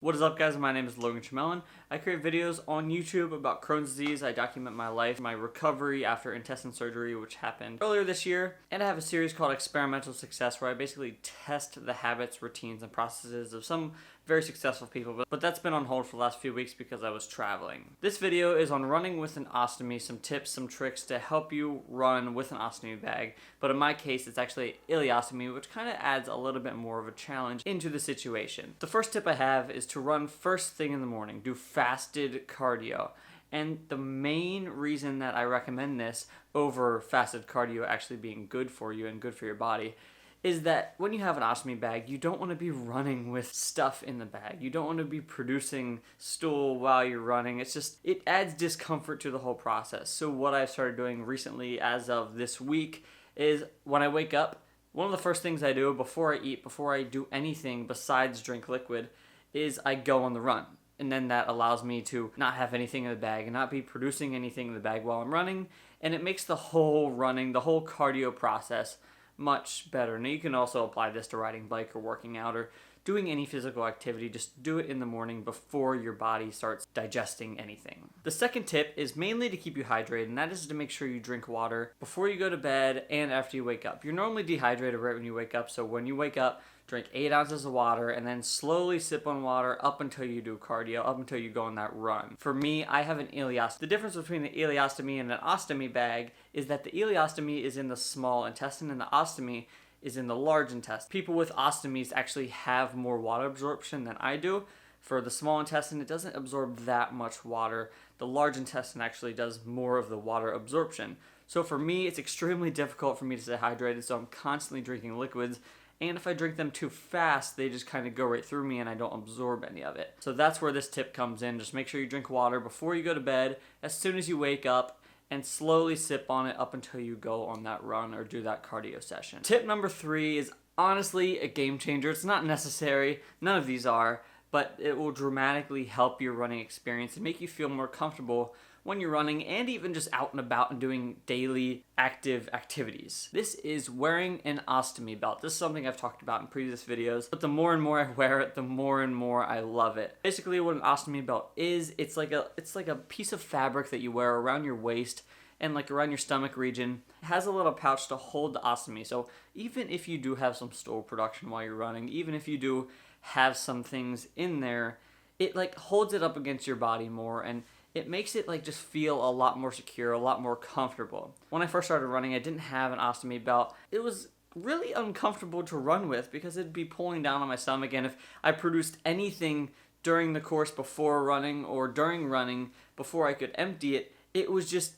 What is up, guys? My name is Logan Chamelin. I create videos on YouTube about Crohn's disease. I document my life, my recovery after intestine surgery, which happened earlier this year. And I have a series called Experimental Success where I basically test the habits, routines, and processes of some very successful people. But that's been on hold for the last few weeks because I was traveling. This video is on running with an ostomy, some tips, some tricks to help you run with an ostomy bag. But in my case, it's actually ileostomy, which kind of adds a little bit more of a challenge into the situation. The first tip I have is to run first thing in the morning. Do fasted cardio. And the main reason that I recommend this over fasted cardio actually being good for you and good for your body is that when you have an ostomy bag, you don't want to be running with stuff in the bag. You don't want to be producing stool while you're running. It adds discomfort to the whole process. So what I've started doing recently as of this week is when I wake up, one of the first things I do before I eat, before I do anything besides drink liquid, is I go on the run. And then that allows me to not have anything in the bag and not be producing anything in the bag while I'm running. And it makes the whole running, the whole cardio process much better. Now you can also apply this to riding bike or working out or doing any physical activity. Just do it in the morning before your body starts digesting anything. The second tip is mainly to keep you hydrated, and that is to make sure you drink water before you go to bed and after you wake up. You're normally dehydrated right when you wake up, so when you wake up, drink 8 ounces of water and then slowly sip on water up until you do cardio, up until you go on that run. For me, I have an ileostomy. The difference between the ileostomy and an ostomy bag is that the ileostomy is in the small intestine and the ostomy is in the large intestine. People with ostomies actually have more water absorption than I do. For the small intestine, it doesn't absorb that much water. The large intestine actually does more of the water absorption. So for me, it's extremely difficult for me to stay hydrated, so I'm constantly drinking liquids. And if I drink them too fast, they just kind of go right through me and I don't absorb any of it. So that's where this tip comes in. Just make sure you drink water before you go to bed, as soon as you wake up, and slowly sip on it up until you go on that run or do that cardio session. Tip number 3 is honestly a game changer. It's not necessary, none of these are, but it will dramatically help your running experience and make you feel more comfortable when you're running and even just out and about and doing daily active activities. This is wearing an ostomy belt. This is something I've talked about in previous videos, but the more and more I wear it, the more and more I love it. Basically what an ostomy belt is, it's like a piece of fabric that you wear around your waist and like around your stomach region. It has a little pouch to hold the ostomy. So even if you do have some stool production while you're running, even if you do have some things in there, it like holds it up against your body more and it makes it like just feel a lot more secure, a lot more comfortable. When I first started running, I didn't have an ostomy belt. It was really uncomfortable to run with because it'd be pulling down on my stomach, and if I produced anything during the course before running or during running before I could empty it, it was just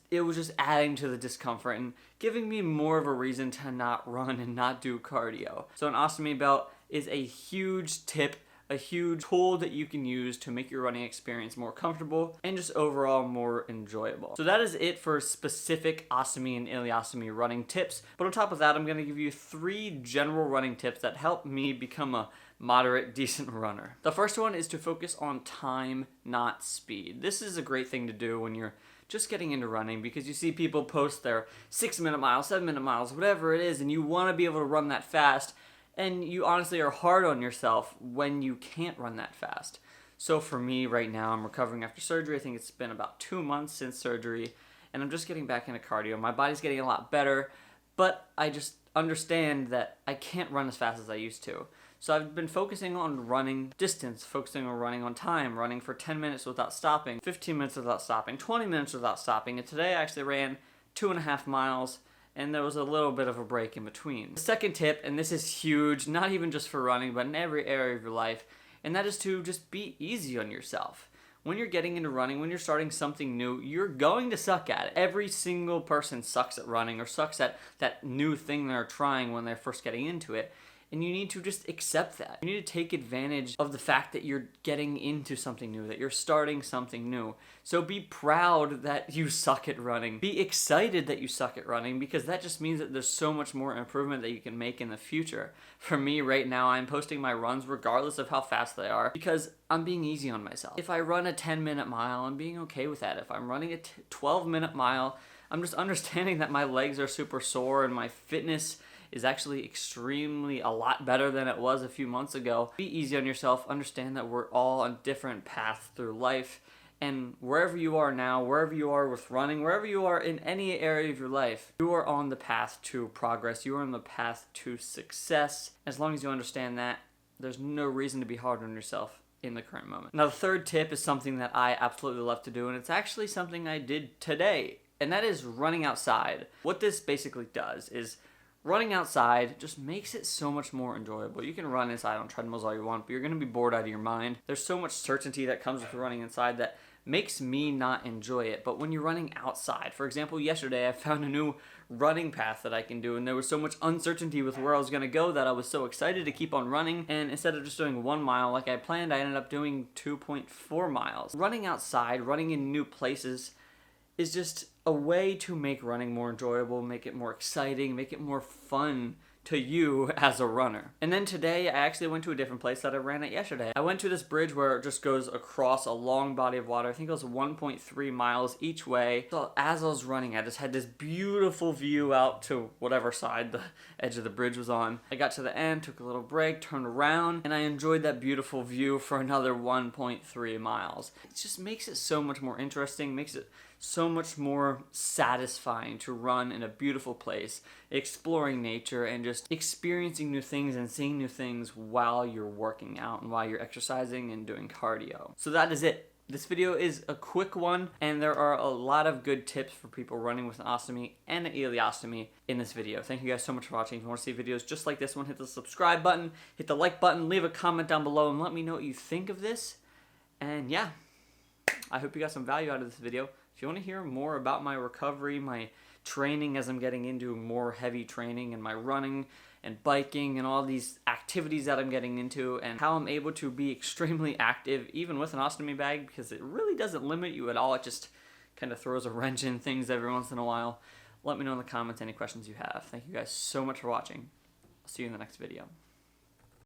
adding to the discomfort and giving me more of a reason to not run and not do cardio. So an ostomy belt is a huge tip, a huge tool that you can use to make your running experience more comfortable and just overall more enjoyable. So that is it for specific ostomy and ileostomy running tips. But on top of that, I'm going to give you 3 general running tips that help me become a moderate, decent runner. The first one is to focus on time, not speed. This is a great thing to do when you're just getting into running because you see people post their 6-minute miles, 7-minute miles, whatever it is, and you want to be able to run that fast. And you honestly are hard on yourself when you can't run that fast. So for me right now, I'm recovering after surgery. I think it's been about 2 months since surgery, and I'm just getting back into cardio. My body's getting a lot better, but I just understand that I can't run as fast as I used to. So I've been focusing on running distance, focusing on running on time, running for 10 minutes without stopping, 15 minutes without stopping, 20 minutes without stopping. And today I actually ran 2.5 miles. And there was a little bit of a break in between. The second tip, and this is huge, not even just for running, but in every area of your life, and that is to just be easy on yourself. When you're getting into running, when you're starting something new, you're going to suck at it. Every single person sucks at running or sucks at that new thing they're trying when they're first getting into it. And you need to just accept that. You need to take advantage of the fact that you're getting into something new, that you're starting something new. So be proud that you suck at running. Be excited that you suck at running because that just means that there's so much more improvement that you can make in the future. For me right now, I'm posting my runs regardless of how fast they are because I'm being easy on myself. If I run a 10-minute mile, I'm being okay with that. If I'm running a 12-minute mile, I'm just understanding that my legs are super sore and my fitness is actually extremely a lot better than it was a few months ago. Be easy on yourself. Understand that we're all on different paths through life. And wherever you are now, wherever you are with running, wherever you are in any area of your life, you are on the path to progress. You are on the path to success. As long as you understand that, there's no reason to be hard on yourself in the current moment. Now, the third tip is something that I absolutely love to do, and it's actually something I did today, and that is running outside. What this basically does is running outside just makes it so much more enjoyable. You can run inside on treadmills all you want, but you're going to be bored out of your mind. There's so much certainty that comes with running inside that makes me not enjoy it. But when you're running outside, for example, yesterday I found a new running path that I can do, and there was so much uncertainty with where I was going to go that I was so excited to keep on running, and instead of just doing 1 mile like I planned, I ended up doing 2.4 miles. Running outside, running in new places is just a way to make running more enjoyable, make it more exciting, make it more fun to you as a runner. And then today I actually went to a different place that I ran at yesterday. I went to this bridge where it just goes across a long body of water. I think it was 1.3 miles each way. So as I was running, I just had this beautiful view out to whatever side the edge of the bridge was on. I got to the end, took a little break, turned around, and I enjoyed that beautiful view for another 1.3 miles. It just makes it so much more interesting, makes it so much more satisfying to run in a beautiful place, exploring nature, and just experiencing new things and seeing new things while you're working out and while you're exercising and doing cardio. So that is it. This video is a quick one, and there are a lot of good tips for people running with an ostomy and an ileostomy in this video. Thank you guys so much for watching. If you want to see videos just like this one, hit the subscribe button, hit the like button, leave a comment down below, and let me know what you think of this. And yeah, I hope you got some value out of this video. If you want to hear more about my recovery, my training as I'm getting into more heavy training, and my running and biking and all these activities that I'm getting into, and how I'm able to be extremely active even with an ostomy bag, because it really doesn't limit you at all. It just kind of throws a wrench in things every once in a while. Let me know in the comments any questions you have. Thank you guys so much for watching. I'll see you in the next video.